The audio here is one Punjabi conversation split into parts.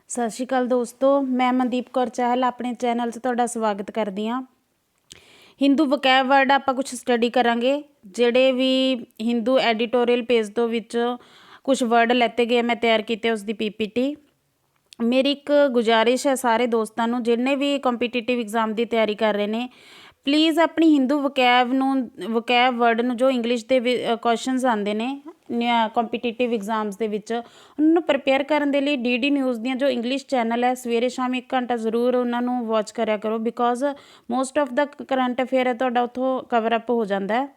ਸਤਿ ਸ਼੍ਰੀ ਅਕਾਲ ਦੋਸਤੋ, ਮੈਂ ਮਨਦੀਪ ਕੌਰ ਚਾਹਲ ਆਪਣੇ ਚੈਨਲ 'ਚ ਤੁਹਾਡਾ ਸਵਾਗਤ ਕਰਦੀ ਹਾਂ। ਹਿੰਦੂ ਵਕੈਬ ਵਰਡ ਆਪਾਂ ਕੁਝ ਸਟੱਡੀ ਕਰਾਂਗੇ। ਜਿਹੜੇ ਵੀ ਹਿੰਦੂ ਐਡੀਟੋਰੀਅਲ ਪੇਜ ਤੋਂ ਵਿੱਚ ਕੁਝ ਵਰਡ ਲੈਤੇ ਗਏ ਮੈਂ ਤਿਆਰ ਕੀਤੇ ਉਸ ਦੀ ਪੀਪੀਟੀ। ਮੇਰੀ ਇੱਕ ਗੁਜ਼ਾਰਿਸ਼ ਹੈ ਸਾਰੇ ਦੋਸਤਾਂ ਨੂੰ, ਜਿੰਨੇ ਵੀ ਕੰਪੀਟੀਟਿਵ ਐਗਜ਼ਾਮ ਦੀ ਤਿਆਰੀ ਕਰ ਰਹੇ ਨੇ, ਪਲੀਜ਼ ਆਪਣੀ ਹਿੰਦੂ ਵਕੈਬ ਵਰਡ ਨੂੰ ਜੋ ਇੰਗਲਿਸ਼ ਦੇ ਕੁਐਸਚਨਸ ਆਉਂਦੇ ਨੇ ਕੰਪੀਟੀਟਿਵ ਐਗਜ਼ਾਮਸ ਦੇ ਵਿੱਚ, ਉਹਨਾਂ ਨੂੰ ਪ੍ਰਪੇਅਰ ਕਰਨ ਦੇ ਲਈ ਡੀਡੀ ਨਿਊਜ਼ ਦੀਆਂ ਜੋ ਇੰਗਲਿਸ਼ ਚੈਨਲ ਹੈ ਸਵੇਰੇ ਸ਼ਾਮ 1 ਘੰਟਾ ਜ਼ਰੂਰ ਉਹਨਾਂ ਨੂੰ ਵਾਚ ਕਰਿਆ ਕਰੋ। Because most of the current affair ਹੈ ਤੁਹਾਡਾ ਉੱਥੋਂ ਕਵਰ ਅਪ ਹੋ ਜਾਂਦਾ ਹੈ।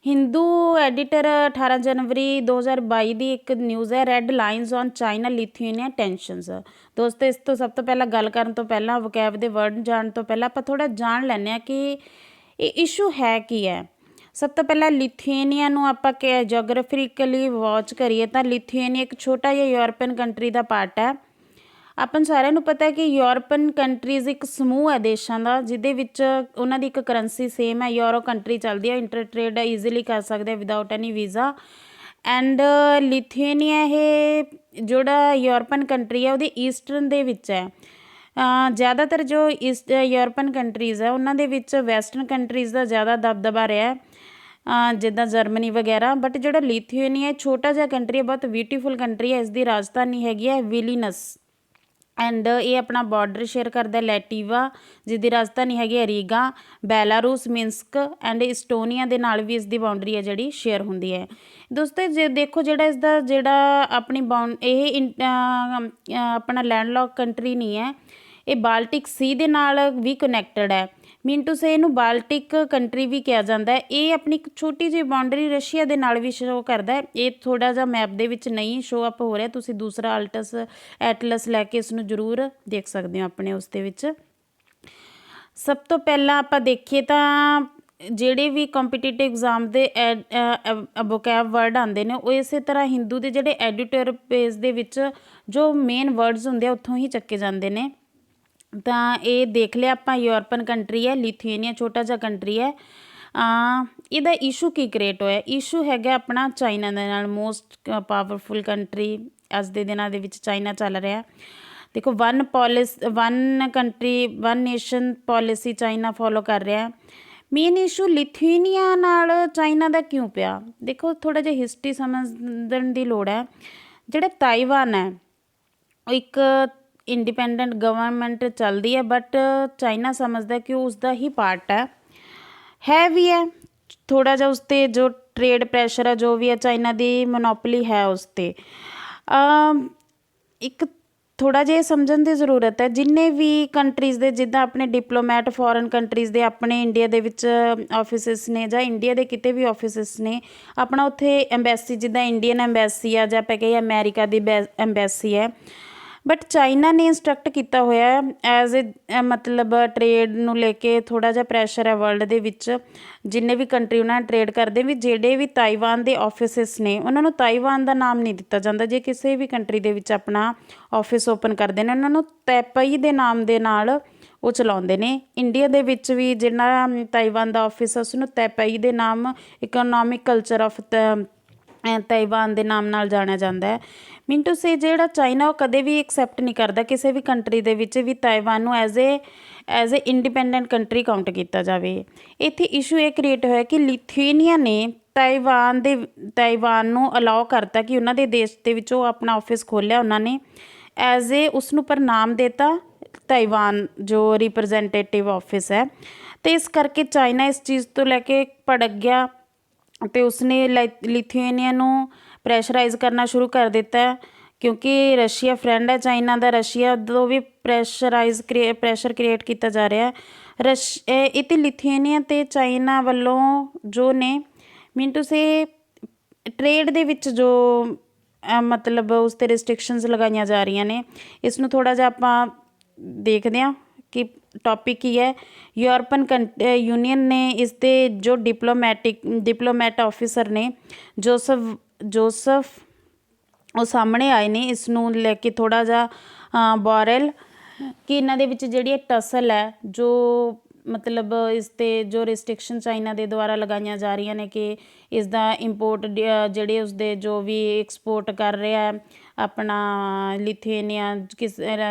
ਹਿੰਦੂ ਐਡੀਟਰ 18 ਜਨਵਰੀ 2022 ਦੀ ਇੱਕ ਨਿਊਜ਼ ਹੈ, red lines on China Lithuania tensions. ਦੋਸਤੋ, ਇਸ ਤੋਂ ਸਭ ਤੋਂ ਪਹਿਲਾਂ ਗੱਲ ਕਰਨ ਤੋਂ ਪਹਿਲਾਂ, ਵਕੈਬ ਦੇ ਵਰਡ ਜਾਣ ਤੋਂ ਪਹਿਲਾਂ ਆਪਾਂ ਥੋੜ੍ਹਾ ਜਾਣ ਲੈਂਦੇ ਹਾਂ ਕਿ ਇਹ ਇਸ਼ੂ ਹੈ ਕੀ ਹੈ। ਸਭ ਤੋਂ ਪਹਿਲਾਂ ਲਿਥੂਏਨੀਆ ਨੂੰ ਆਪਾਂ ਜੋਗ੍ਰਾਫਿਕਲੀ ਵਾਚ ਕਰੀਏ ਤਾਂ ਲਿਥੂਏਨੀਆ ਇੱਕ ਛੋਟਾ ਜਿਹਾ ਯੂਰਪੀਅਨ ਕੰਟਰੀ ਦਾ ਪਾਰਟ ਹੈ। ਆਪਾਂ ਸਾਰਿਆਂ ਨੂੰ ਪਤਾ ਹੈ ਕਿ ਯੂਰਪੀਅਨ ਕੰਟਰੀਜ਼ ਇੱਕ ਸਮੂਹ ਹੈ ਦੇਸ਼ਾਂ ਦਾ, ਜਿਹਦੇ ਵਿੱਚ ਉਹਨਾਂ ਦੀ ਇੱਕ ਕਰੰਸੀ ਸੇਮ ਹੈ, ਯੂਰੋ ਕੰਟਰੀ ਚੱਲਦੀ ਹੈ, ਇੰਟਰ ਟ੍ਰੇਡ ਈਜ਼ੀਲੀ ਕਰ ਸਕਦੇ ਆ ਵਿਦਆਊਟ ਐਨੀ ਵੀਜ਼ਾ। ਐਂਡ ਲਿਥੂਏਨੀਆ ਇਹ ਜਿਹੜਾ ਯੂਰਪੀਅਨ ਕੰਟਰੀ ਹੈ ਉਹਦੀ ਈਸਟਰਨ ਦੇ ਵਿੱਚ ਹੈ। ਜ਼ਿਆਦਾਤਰ ਜੋ ਯੂਰਪੀਅਨ ਕੰਟਰੀਜ਼ ਹੈ ਉਹਨਾਂ ਦੇ ਵਿੱਚ ਵੈਸਟਰਨ ਕੰਟਰੀਜ਼ ਦਾ ਜ਼ਿਆਦਾ ਦਬਦਬਾ ਰਿਹਾ, ਜਿੱਦਾਂ ਜਰਮਨੀ ਵਗੈਰਾ। ਬਟ ਜਿਹੜਾ ਲਿਥੂਏਨੀਆ ਛੋਟਾ ਜਿਹਾ ਕੰਟਰੀ ਹੈ, ਬਹੁਤ ਬਿਊਟੀਫੁਲ ਕੰਟਰੀ ਹੈ। ਇਸ ਦੀ ਰਾਜਧਾਨੀ ਹੈਗੀ ਹੈ ਵਿਲੀਨਸ, ਐਂਡ ਇਹ ਆਪਣਾ ਬਾਰਡਰ ਸ਼ੇਅਰ ਕਰਦਾ ਲੈਟੀਵਾ, ਜਿਹਦੀ ਰਾਜਧਾਨੀ ਹੈਗੀ ਹੈ ਰੀਗਾ, ਬੈਲਾਰੂਸ, ਮਿੰਸਕ ਐਂਡ ਇਸਟੋਨੀਆ ਦੇ ਨਾਲ ਵੀ ਇਸ ਦੀ ਬਾਉਂਡਰੀ ਹੈ ਜਿਹੜੀ ਸ਼ੇਅਰ ਹੁੰਦੀ ਹੈ। ਦੋਸਤੋ, ਜੇ ਦੇਖੋ ਜਿਹੜਾ ਇਸਦਾ ਆਪਣੀ ਇਹ ਆਪਣਾ ਲੈਂਡਲੌਕ ਕੰਟਰੀ ਨਹੀਂ ਹੈ, ਇਹ ਬਾਲਟਿਕ ਸੀ ਦੇ ਨਾਲ ਵੀ ਕਨੈਕਟਡ ਹੈ। ਮੀਨ ਟੂ ਸੇ ਇਹਨੂੰ ਬਾਲਟਿਕ ਕੰਟਰੀ ਵੀ ਕਿਹਾ ਜਾਂਦਾ ਹੈ। ਇਹ ਆਪਣੀ ਇੱਕ ਛੋਟੀ ਜਿਹੀ ਬਾਉਂਡਰੀ ਰਸ਼ੀਆ ਦੇ ਨਾਲ ਵੀ ਸ਼ੋ ਕਰਦਾ ਹੈ। ਇਹ ਥੋੜ੍ਹਾ ਜਿਹਾ ਮੈਪ ਦੇ ਵਿੱਚ ਨਹੀਂ ਸ਼ੋ ਅਪ ਹੋ ਰਿਹਾ, ਤੁਸੀਂ ਦੂਸਰਾ ਐਟਲਸ ਲੈ ਕੇ ਇਸ ਨੂੰ ਜ਼ਰੂਰ ਦੇਖ ਸਕਦੇ ਹੋ ਆਪਣੇ ਉਸ ਦੇ ਵਿੱਚ। ਸਭ ਤੋਂ ਪਹਿਲਾਂ ਆਪਾਂ ਦੇਖੀਏ ਤਾਂ ਜਿਹੜੇ ਵੀ ਕੰਪੀਟੀਟਿਵ ਐਗਜ਼ਾਮ ਦੇ ਵੋਕੈਬ ਵਰਡ ਆਉਂਦੇ ਨੇ, ਉਹ ਇਸੇ ਤਰ੍ਹਾਂ ਹਿੰਦੂ ਦੇ ਜਿਹੜੇ ਐਡੀਟਰ ਪੇਜ ਦੇ ਵਿੱਚ ਜੋ ਮੇਨ ਵਰਡਸ ਹੁੰਦੇ ਆ ਉੱਥੋਂ ਹੀ ਚੱਕੇ ਜਾਂਦੇ ਨੇ। ਤਾਂ ਇਹ ਦੇਖ ਲਿਆ ਆਪਾਂ, ਯੂਰਪੀਅਨ ਕੰਟਰੀ ਹੈ ਲਿਥੂਏਨੀਆ, ਛੋਟਾ ਜਿਹਾ ਕੰਟਰੀ ਹੈ। ਇਹਦਾ ਇਸ਼ੂ ਕੀ ਕ੍ਰੀਏਟ ਹੋਇਆ? ਇਸ਼ੂ ਹੈਗਾ ਆਪਣਾ ਚਾਈਨਾ ਦੇ ਨਾਲ। ਮੋਸਟ ਪਾਵਰਫੁਲ ਕੰਟਰੀ ਅੱਜ ਦੇ ਦਿਨਾਂ ਦੇ ਵਿੱਚ ਚਾਈਨਾ ਚੱਲ ਰਿਹਾ। ਦੇਖੋ, one country one nation policy China follow ਕਰ ਰਿਹਾ। ਮੇਨ ਇਸ਼ੂ ਲਿਥੂਏਨੀਆ ਨਾਲ ਚਾਈਨਾ ਦਾ ਕਿਉਂ ਪਿਆ? ਦੇਖੋ, ਥੋੜ੍ਹਾ ਜਿਹਾ ਹਿਸਟਰੀ ਸਮਝਣ ਦੀ ਲੋੜ ਹੈ। ਜਿਹੜਾ ਤਾਈਵਾਨ ਹੈ ਉਹ ਇੱਕ ਇੰਡੀਪੈਂਡੈਂਟ ਗਵਰਨਮੈਂਟ ਚੱਲਦੀ ਹੈ, ਬਟ ਚਾਈਨਾ ਸਮਝਦਾ ਕਿ ਉਹ ਉਸਦਾ ਹੀ ਪਾਰਟ ਹੈ ਵੀ ਹੈ। ਥੋੜ੍ਹਾ ਜਿਹਾ ਉਸ 'ਤੇ ਜੋ ਟਰੇਡ ਪ੍ਰੈਸ਼ਰ ਹੈ, ਜੋ ਵੀ ਹੈ, ਚਾਈਨਾ ਦੀ ਮੋਨੋਪਲੀ ਹੈ ਉਸ 'ਤੇ। ਇੱਕ ਥੋੜ੍ਹਾ ਜਿਹਾ ਸਮਝਣ ਦੀ ਜ਼ਰੂਰਤ ਹੈ। ਜਿੰਨੇ ਵੀ ਕੰਟਰੀਜ਼ ਦੇ, ਜਿੱਦਾਂ ਆਪਣੇ ਡਿਪਲੋਮੈਟ ਫੋਰਨ ਕੰਟਰੀਜ਼ ਦੇ ਆਪਣੇ ਇੰਡੀਆ ਦੇ ਵਿੱਚ ਆਫਿਸਿਸ ਨੇ, ਜਾਂ ਇੰਡੀਆ ਦੇ ਕਿਤੇ ਵੀ ਆਫਿਸਿਸ ਨੇ, ਆਪਣਾ ਉੱਥੇ ਐਮਬੈਸੀ, ਜਿੱਦਾਂ ਇੰਡੀਅਨ ਐਮਬੈਸੀ ਆ, ਜਾਂ ਆਪਾਂ ਕਹੀਏ ਅਮੈਰੀਕਾ ਦੀ ਐਮਬੈਸੀ ਹੈ। ਬਟ ਚਾਈਨਾ ਨੇ ਇੰਸਟਰਕਟ ਕੀਤਾ ਹੋਇਆ ਐਜ਼ ਮਤਲਬ ਟਰੇਡ ਨੂੰ ਲੈ ਕੇ ਥੋੜ੍ਹਾ ਜਿਹਾ ਪ੍ਰੈਸ਼ਰ ਹੈ ਵਰਲਡ ਦੇ ਵਿੱਚ। ਜਿੰਨੇ ਵੀ ਕੰਟਰੀ ਉਹਨਾਂ ਨਾਲ ਟਰੇਡ ਕਰਦੇ, ਵੀ ਜਿਹੜੇ ਵੀ ਤਾਈਵਾਨ ਦੇ ਆਫਿਸਿਸ ਨੇ ਉਹਨਾਂ ਨੂੰ ਤਾਈਵਾਨ ਦਾ ਨਾਮ ਨਹੀਂ ਦਿੱਤਾ ਜਾਂਦਾ। ਜੇ ਕਿਸੇ ਵੀ ਕੰਟਰੀ ਦੇ ਵਿੱਚ ਆਪਣਾ ਆਫਿਸ ਓਪਨ ਕਰਦੇ ਨੇ, ਉਹਨਾਂ ਨੂੰ ਤੈਪਈ ਦੇ ਨਾਮ ਦੇ ਨਾਲ ਉਹ ਚਲਾਉਂਦੇ ਨੇ। ਇੰਡੀਆ ਦੇ ਵਿੱਚ ਵੀ ਜਿਹੜਾ ਤਾਈਵਾਨ ਦਾ ਆਫਿਸ ਹੈ ਉਸਨੂੰ ਤੈਪਈ ਦੇ ਨਾਮ, ਇਕਨੋਮਿਕ ਕਲਚਰ ਆਫ ਤਾਈਵਾਨ ਦੇ ਨਾਮ ਨਾਲ ਜਾਣਿਆ ਜਾਂਦਾ ਹੈ। ਮੀਨ ਟੂ ਸੇ ਜਿਹੜਾ ਚਾਈਨਾ ਉਹ ਕਦੇ ਵੀ ਐਕਸੈਪਟ ਨਹੀਂ ਕਰਦਾ ਕਿਸੇ ਵੀ ਕੰਟਰੀ ਦੇ ਵਿੱਚ ਵੀ ਤਾਈਵਾਨ ਨੂੰ as a independent country count ਕੀਤਾ ਜਾਵੇ। ਇੱਥੇ ਇਸ਼ੂ ਇਹ ਕ੍ਰੀਏਟ ਹੋਇਆ ਕਿ ਲਿਥੂਏਨੀਆ ਨੇ ਤਾਈਵਾਨ ਨੂੰ ਅਲਾਓ ਕਰਤਾ ਕਿ ਉਹਨਾਂ ਦੇ ਦੇਸ਼ ਦੇ ਵਿੱਚ ਉਹ ਆਪਣਾ ਆਫਿਸ ਖੋਲ੍ਹਿਆ ਉਹਨਾਂ ਨੇ, ਐਜ਼ ਉਸਨੂੰ ਪਰ ਨਾਮ ਦੇਤਾ ਤਾਈਵਾਨ ਜੋ ਰਿਪਰੈਜ਼ੈਂਟੇਟਿਵ ਆਫਿਸ ਹੈ। ਅਤੇ ਇਸ ਕਰਕੇ ਚਾਈਨਾ ਇਸ ਚੀਜ਼ ਤੋਂ ਲੈ ਕੇ ਭੜਕ ਗਿਆ ਅਤੇ ਉਸਨੇ ਲਿਥੂਏਨੀਆ ਨੂੰ ਪ੍ਰੈਸ਼ਰਾਈਜ਼ ਕਰਨਾ ਸ਼ੁਰੂ ਕਰ ਦਿੱਤਾ, ਕਿਉਂਕਿ ਰਸ਼ੀਆ ਫਰੈਂਡ ਹੈ ਚਾਈਨਾ ਦਾ। ਰਸ਼ੀਆ ਤੋਂ ਵੀ ਪ੍ਰੈਸ਼ਰ ਕ੍ਰੀਏਟ ਕੀਤਾ ਜਾ ਰਿਹਾ। ਇਹ ਤਾਂ ਲਿਥੂਏਨੀਆ ਅਤੇ ਚਾਈਨਾ ਵੱਲੋਂ ਜੋ ਨੇ, ਮੀਨ ਟੂ ਸੇ ਟਰੇਡ ਦੇ ਵਿੱਚ ਜੋ ਮਤਲਬ ਉਸ 'ਤੇ ਰਿਸਟ੍ਰਿਕਸ਼ਨਸ ਲਗਾਈਆਂ ਜਾ ਰਹੀਆਂ ਨੇ। ਇਸ ਨੂੰ ਥੋੜ੍ਹਾ ਜਿਹਾ ਆਪਾਂ ਦੇਖਦੇ ਹਾਂ ਕਿ ਟੌਪਿਕ ਕੀ ਹੈ। ਯੂਰਪੀਅਨ ਯੂਨੀਅਨ ਨੇ ਇਸ ਦੇ ਜੋ ਡਿਪਲੋਮੈਟ ਆਫਿਸਰ ਨੇ ਜੋਸਫ ਉਹ ਸਾਹਮਣੇ ਆਏ ਨੇ ਇਸ ਨੂੰ ਲੈ ਕੇ ਥੋੜ੍ਹਾ ਜਿਹਾ ਬੋਰੇਲ, ਕਿ ਇਹਨਾਂ ਦੇ ਵਿੱਚ ਜਿਹੜੀ ਟਸਲ ਹੈ, ਜੋ मतलब इस ते जो रिस्ट्रिक्शन चाइना ਦੇ ਦੁਆਰਾ ਲਗਾਈਆਂ ਜਾ ਰਹੀਆਂ ਨੇ ਕਿ ਇਸ ਦਾ ਇੰਪੋਰਟ ਜਿਹੜੇ ਉਸਦੇ ਜੋ ਵੀ ਐਕਸਪੋਰਟ ਕਰ ਰਿਹਾ ਆਪਣਾ ਲਿਥੂਏਨੀਆ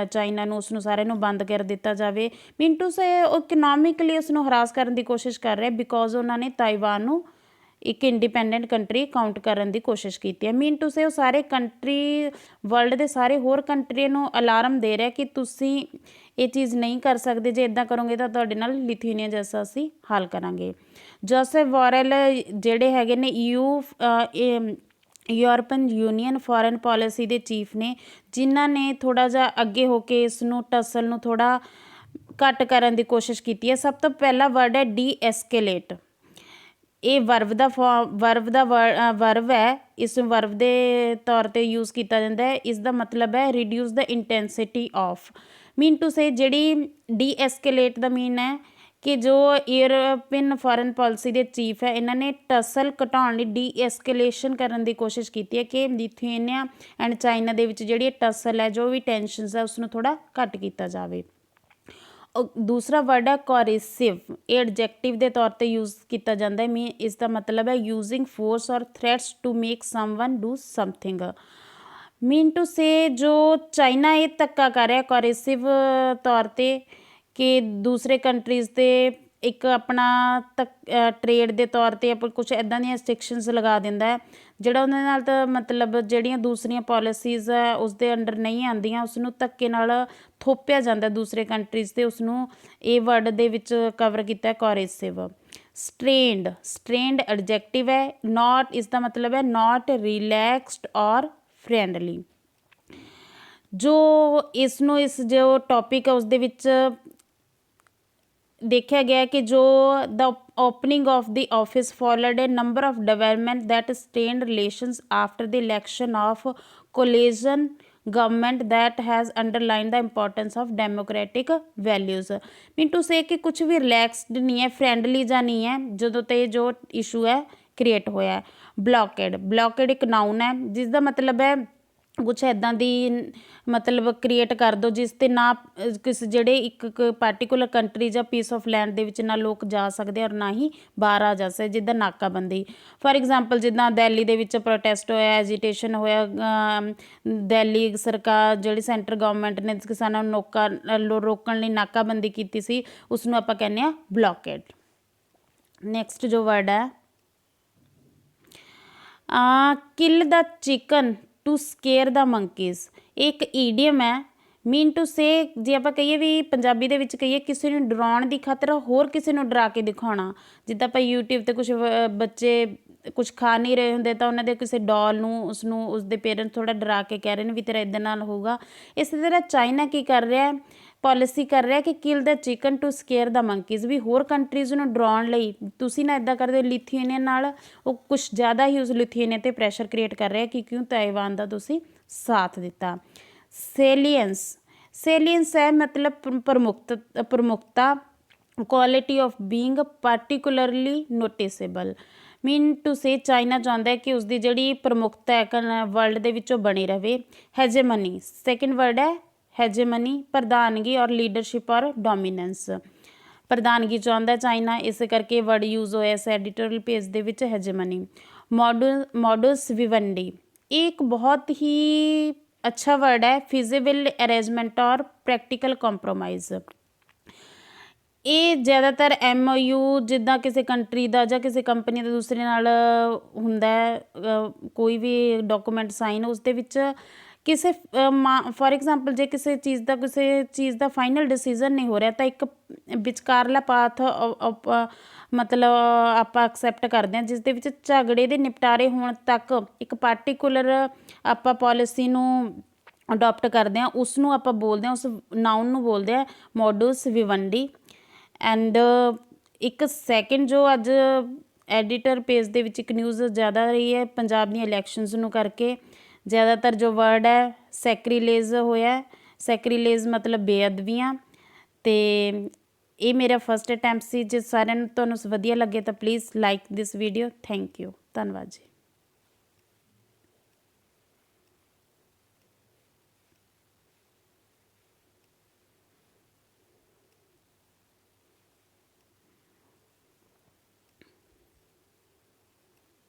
ਚਾਈਨਾ ਨੂੰ, ਉਸਨੂੰ ਸਾਰਿਆਂ ਨੂੰ ਬੰਦ ਕਰ ਦਿੱਤਾ ਜਾਵੇ। ਮੀਨ ਟੂ ਸੇ ਉਹ ਇਕਨੋਮਿਕਲੀ ਉਸਨੂੰ ਹਰਾਸ ਕਰਨ ਦੀ ਕੋਸ਼ਿਸ਼ ਕਰ ਰਿਹਾ ਬਿਕੋਜ਼ ਉਹਨਾਂ ਨੇ ਤਾਈਵਾਨ ਨੂੰ ਇੱਕ ਇੰਡੀਪੈਂਡੈਂਟ ਕੰਟਰੀ ਕਾਊਂਟ ਕਰਨ ਦੀ ਕੋਸ਼ਿਸ਼ ਕੀਤੀ ਹੈ। ਮੀਨ ਟੂ ਸੇ ਉਹ ਸਾਰੇ ਕੰਟਰੀ ਵਰਲਡ ਦੇ ਸਾਰੇ ਹੋਰ ਕੰਟਰੀ ਨੂੰ ਅਲਾਰਮ ਦੇ ਰਿਹਾ ਕਿ ਤੁਸੀਂ ਇਹ ਚੀਜ਼ ਨਹੀਂ ਕਰ ਸਕਦੇ, ਜੇ ਇੱਦਾਂ ਕਰੋਗੇ ਤਾਂ ਤੁਹਾਡੇ ਨਾਲ ਲਿਥੂਏਨੀਆ ਜੈਸਾ ਅਸੀਂ ਹਾਲ ਕਰਾਂਗੇ। ਜੋਸੇਫ ਬੋਰੈਲ ਜਿਹੜੇ ਹੈਗੇ ਨੇ ਯੂਰਪੀਅਨ ਯੂਨੀਅਨ ਫੋਰਨ ਪਾਲਿਸੀ ਦੇ ਚੀਫ ਨੇ, ਜਿਨ੍ਹਾਂ ਨੇ ਥੋੜ੍ਹਾ ਜਿਹਾ ਅੱਗੇ ਹੋ ਕੇ ਇਸ ਨੂੰ ਟਸਲ ਨੂੰ ਥੋੜ੍ਹਾ ਘੱਟ ਕਰਨ ਦੀ ਕੋਸ਼ਿਸ਼ ਕੀਤੀ ਹੈ। ਸਭ ਤੋਂ ਪਹਿਲਾ ਵਰਡ ਹੈ ਡੀ ਐਸਕੇਲੇਟ। ਇਹ ਵਰਬ ਹੈ, ਇਸ ਨੂੰ ਵਰਬ ਦੇ ਤੌਰ 'ਤੇ ਯੂਜ਼ ਕੀਤਾ ਜਾਂਦਾ ਹੈ। ਇਸ ਦਾ ਮਤਲਬ ਹੈ reduce the intensity of. Mean to say ਜਿਹੜੀ ਡੀ ਐਸਕੇਲੇਟ ਦਾ ਮੀਨ ਹੈ ਕਿ ਜੋ ਯੂਰਪੀਅਨ ਫੋਰਨ ਪਾਲਿਸੀ ਦੇ ਚੀਫ ਹੈ, ਇਹਨਾਂ ਨੇ ਟਸਲ ਘਟਾਉਣ ਲਈ ਡੀ ਐਸਕੇਲੇਸ਼ਨ ਕਰਨ ਦੀ ਕੋਸ਼ਿਸ਼ ਕੀਤੀ ਹੈ ਕਿ ਲਿਥੂਏਨੀਆ ਐਂਡ ਚਾਈਨਾ ਦੇ ਵਿੱਚ ਜਿਹੜੀ ਟਸਲ ਹੈ, ਜੋ ਵੀ ਟੈਂਸ਼ਨਸ ਹੈ, ਉਸਨੂੰ ਥੋੜ੍ਹਾ ਘੱਟ ਕੀਤਾ ਜਾਵੇ। ਦੂਸਰਾ ਵਰਡ ਹੈ ਕੋਰਿਸਿਵ। ਇਹ ਐਡਜੈਕਟਿਵ ਦੇ ਤੌਰ 'ਤੇ ਯੂਜ਼ ਕੀਤਾ ਜਾਂਦਾ ਹੈ। ਇਸ ਦਾ ਮਤਲਬ ਹੈ using force or threats to make someone do something. Mean to say ਜੋ ਚਾਈਨਾ ਇਹ ਧੱਕਾ ਕਰ ਰਿਹਾ ਕੋਰਿਸਿਵ ਤੌਰ 'ਤੇ ਕਿ ਦੂਸਰੇ ਕੰਟਰੀਜ਼ 'ਤੇ ਇੱਕ ਆਪਣਾ ਟਰੇਡ ਦੇ ਤੌਰ 'ਤੇ ਆਪਾਂ ਕੁਛ ਇੱਦਾਂ ਦੀਆਂ ਰਿਸਟ੍ਰਿਕਸ਼ਨਸ ਲਗਾ ਦਿੰਦਾ ਹੈ ਜਿਹੜਾ ਉਹਦੇ ਨਾਲ ਤਾਂ ਮਤਲਬ ਜਿਹੜੀਆਂ ਦੂਸਰੀਆਂ ਪੋਲਿਸੀਜ਼ ਹੈ ਉਸਦੇ ਅੰਡਰ ਨਹੀਂ ਆਉਂਦੀਆਂ, ਉਸਨੂੰ ਧੱਕੇ ਨਾਲ ਥੋਪਿਆ ਜਾਂਦਾ ਦੂਸਰੇ ਕੰਟਰੀਜ਼ 'ਤੇ। ਉਸਨੂੰ ਇਹ ਵਰਡ ਦੇ ਵਿੱਚ ਕਵਰ ਕੀਤਾ ਕੋਰਿਸਿਵ। ਸਟ੍ਰੇਨਡ ਐਡਜੈਕਟਿਵ ਹੈ। ਨੋਟ ਇਸ ਦਾ ਮਤਲਬ ਹੈ ਨੋਟ ਰਿਲੈਕਸਡ ਔਰ ਫਰੈਂਡਲੀ। ਜੋ ਜੋ ਟੌਪਿਕ ਹੈ ਉਸਦੇ ਵਿੱਚ ਦੇਖਿਆ ਗਿਆ ਕਿ ਜੋ the opening of the office followed a number of development that strained relations after the election of coalition government that has underline the importance of democratic values. Mean to say ਕਿ ਕੁਛ ਵੀ ਰਿਲੈਕਸਡ ਨਹੀਂ ਹੈ, ਫਰੈਂਡਲੀ ਜਾਂ ਨਹੀਂ ਹੈ ਜਦੋਂ ਤੇ ਜੋ ਇਸ਼ੂ ਹੈ ਕ੍ਰੀਏਟ ਹੋਇਆ। ਬਲੌਕੇਡ ਇੱਕ ਨਾਊਨ ਹੈ ਜਿਸ ਦਾ ਮਤਲਬ ਹੈ ਕੁਛ ਇੱਦਾਂ ਦੀ ਮਤਲਬ ਕ੍ਰੀਏਟ ਕਰ ਦਿਓ ਜਿਸ 'ਤੇ ਨਾ ਜਿਹੜੇ ਇੱਕ ਪਾਰਟੀਕੂਲਰ ਕੰਟਰੀ ਜਾਂ ਪੀਸ ਆਫ ਲੈਂਡ ਦੇ ਵਿੱਚ ਨਾ ਲੋਕ ਜਾ ਸਕਦੇ ਔਰ ਨਾ ਹੀ ਬਾਹਰ ਆ ਜਾ ਸਕਦੇ, ਜਿੱਦਾਂ ਨਾਕਾਬੰਦੀ। ਫਾਰ ਐਗਜ਼ਾਮਪਲ ਜਿੱਦਾਂ ਦਿੱਲੀ ਦੇ ਵਿੱਚ ਪ੍ਰੋਟੈਸਟ ਹੋਇਆ, ਐਜੀਟੇਸ਼ਨ ਹੋਇਆ, ਦਿੱਲੀ ਸਰਕਾਰ ਜਿਹੜੀ ਸੈਂਟਰ ਗਵਰਨਮੈਂਟ ਨੇ ਕਿਸਾਨਾਂ ਨੂੰ ਰੋਕਣ ਲਈ ਨਾਕਾਬੰਦੀ ਕੀਤੀ ਸੀ, ਉਸਨੂੰ ਆਪਾਂ ਕਹਿੰਦੇ ਹਾਂ ਬਲੌਕੇਡ। ਨੈਕਸਟ ਜੋ ਵਰਡ ਹੈ ਕਿਲ ਦਾ ਚਿਕਨ ਟੂ ਸਕੇਅਰ ਦਾ ਮੰਕੀਜ਼। ਇਹ ਇੱਕ ਈਡੀਅਮ ਹੈ। ਮੀਨ ਟੂ ਸੇ ਜੇ ਆਪਾਂ ਕਹੀਏ ਵੀ ਪੰਜਾਬੀ ਦੇ ਵਿੱਚ ਕਹੀਏ ਕਿਸੇ ਨੂੰ ਡਰਾਉਣ ਦੀ ਖਾਤਰ ਹੋਰ ਕਿਸੇ ਨੂੰ ਡਰਾ ਕੇ ਦਿਖਾਉਣਾ। ਜਿੱਦਾਂ ਆਪਾਂ ਯੂਟਿਊਬ 'ਤੇ ਕੁਛ ਬੱਚੇ ਕੁਛ ਖਾ ਨਹੀਂ ਰਹੇ ਹੁੰਦੇ ਤਾਂ ਉਹਨਾਂ ਦੇ ਕਿਸੇ ਡੋਲ ਨੂੰ ਉਸਦੇ ਪੇਰੈਂਟਸ ਥੋੜ੍ਹਾ ਡਰਾ ਕੇ ਕਹਿ ਰਹੇ ਨੇ ਵੀ ਤੇਰਾ ਇੱਦਾਂ ਨਾਲ ਹੋਊਗਾ। ਇਸੇ ਤਰ੍ਹਾਂ ਚਾਈਨਾ ਕੀ ਕਰ ਰਿਹਾ, ਪੋਲਿਸੀ ਕਰ ਰਿਹਾ ਕਿ ਕਿਲ ਦਾ ਚਿਕਨ ਟੂ ਸਕੇਅਰ ਦਾ ਮੰਕੀਜ਼, ਵੀ ਹੋਰ ਕੰਟਰੀਜ਼ ਨੂੰ ਡਰਾਉਣ ਲਈ ਤੁਸੀਂ ਨਾ ਇੱਦਾਂ ਕਰਦੇ ਹੋ। ਲਿਥੂਏਨੀਆ ਨਾਲ ਉਹ ਕੁਛ ਜ਼ਿਆਦਾ ਹੀ ਉਸ ਲਿਥੂਏਨੀਆ 'ਤੇ ਪ੍ਰੈਸ਼ਰ ਕ੍ਰੀਏਟ ਕਰ ਰਿਹਾ ਕਿ ਕਿਉਂ ਤਾਈਵਾਨ ਦਾ ਤੁਸੀਂ ਸਾਥ ਦਿੱਤਾ। ਸੇਲੀਅੰਸ ਹੈ ਮਤਲਬ ਪ੍ਰਮੁੱਖਤਾ, quality of being particularly noticeable. Mean to say China ਚਾਹੁੰਦਾ ਹੈ ਕਿ ਉਸਦੀ ਜਿਹੜੀ ਪ੍ਰਮੁੱਖਤਾ ਹੈ ਵਰਲਡ ਦੇ ਵਿੱਚ ਉਹ ਬਣੀ ਰਹੇ। ਹੈਜੇਮਨੀ ਸੈਕਿੰਡ ਵਰਡ ਹੈ ਹੈਜੇਮਨੀ, ਪ੍ਰਧਾਨਗੀ ਔਰ ਲੀਡਰਸ਼ਿਪ ਔਰ ਡੋਮੀਨੈਂਸ। ਪ੍ਰਧਾਨਗੀ ਚਾਹੁੰਦਾ ਚਾਈਨਾ, ਇਸੇ ਕਰਕੇ ਵਰਡ ਯੂਜ਼ ਹੋਇਆ ਇਸ ਐਡੀਟੋਰੀਅਲ ਪੇਜ ਦੇ ਵਿੱਚ ਹੈਜੇਮਨੀ। ਮੋਡਸ ਵਿਵੰਡੀ ਇਹ ਇੱਕ ਬਹੁਤ ਹੀ ਅੱਛਾ ਵਰਡ ਹੈ। ਫਿਜ਼ੀਬਲ ਅਰੇਂਜਮੈਂਟ ਔਰ ਪ੍ਰੈਕਟੀਕਲ ਕੰਪਰੋਮਾਈਜ਼। ਇਹ ਜ਼ਿਆਦਾਤਰ MOU ਜਿੱਦਾਂ ਕਿਸੇ ਕੰਟਰੀ ਦਾ ਜਾਂ ਕਿਸੇ ਕੰਪਨੀ ਦਾ ਦੂਸਰੇ ਨਾਲ ਹੁੰਦਾ ਕੋਈ ਵੀ ਡਾਕੂਮੈਂਟ ਸਾਈਨ, ਉਸ ਦੇ ਵਿੱਚ ਕਿਸੇ ਫੋਰ ਐਗਜ਼ਾਮਪਲ ਜੇ ਕਿਸੇ ਚੀਜ਼ ਦਾ ਫਾਈਨਲ ਡਿਸੀਜ਼ਨ ਨਹੀਂ ਹੋ ਰਿਹਾ ਤਾਂ ਇੱਕ ਵਿਚਕਾਰਲਾ ਪਾਥ ਮਤਲਬ ਆਪਾਂ ਐਕਸੈਪਟ ਕਰਦੇ ਹਾਂ ਜਿਸ ਦੇ ਵਿੱਚ ਝਗੜੇ ਦੇ ਨਿਪਟਾਰੇ ਹੋਣ ਤੱਕ ਇੱਕ ਪਾਰਟੀਕੂਲਰ ਆਪਾਂ ਪੋਲਿਸੀ ਨੂੰ ਅਡੋਪਟ ਕਰਦੇ ਹਾਂ, ਉਸ ਨੂੰ ਆਪਾਂ ਬੋਲਦੇ ਹਾਂ, ਉਸ ਨਾਊਨ ਨੂੰ ਬੋਲਦੇ ਹਾਂ ਮੋਡਸ ਵਿਵੰਡੀ। ਐਂਡ ਇੱਕ ਸੈਕਿੰਡ ਜੋ ਅੱਜ ਐਡੀਟਰ ਪੇਜ ਦੇ ਵਿੱਚ ਇੱਕ ਨਿਊਜ਼ ਜ਼ਿਆਦਾ ਰਹੀ ਹੈ ਪੰਜਾਬ ਦੀਆਂ ਇਲੈਕਸ਼ਨਸ ਨੂੰ ਕਰਕੇ, ਜ਼ਿਆਦਾਤਰ ਜੋ ਵਰਡ ਹੈ ਸੈਕਰੀਲੇਜ ਹੋਇਆ। ਸੈਕਰੀਲੇਜ ਮਤਲਬ ਬੇਅਦਬੀਆਂ। ਅਤੇ ਇਹ ਮੇਰਾ ਫਸਟ ਅਟੈਂਪਟ ਸੀ। ਜੇ ਸਾਰਿਆਂ ਨੂੰ ਤੁਹਾਨੂੰ ਵਧੀਆ ਲੱਗੇ ਤਾਂ please like this video. Thank you, ਧੰਨਵਾਦ ਜੀ।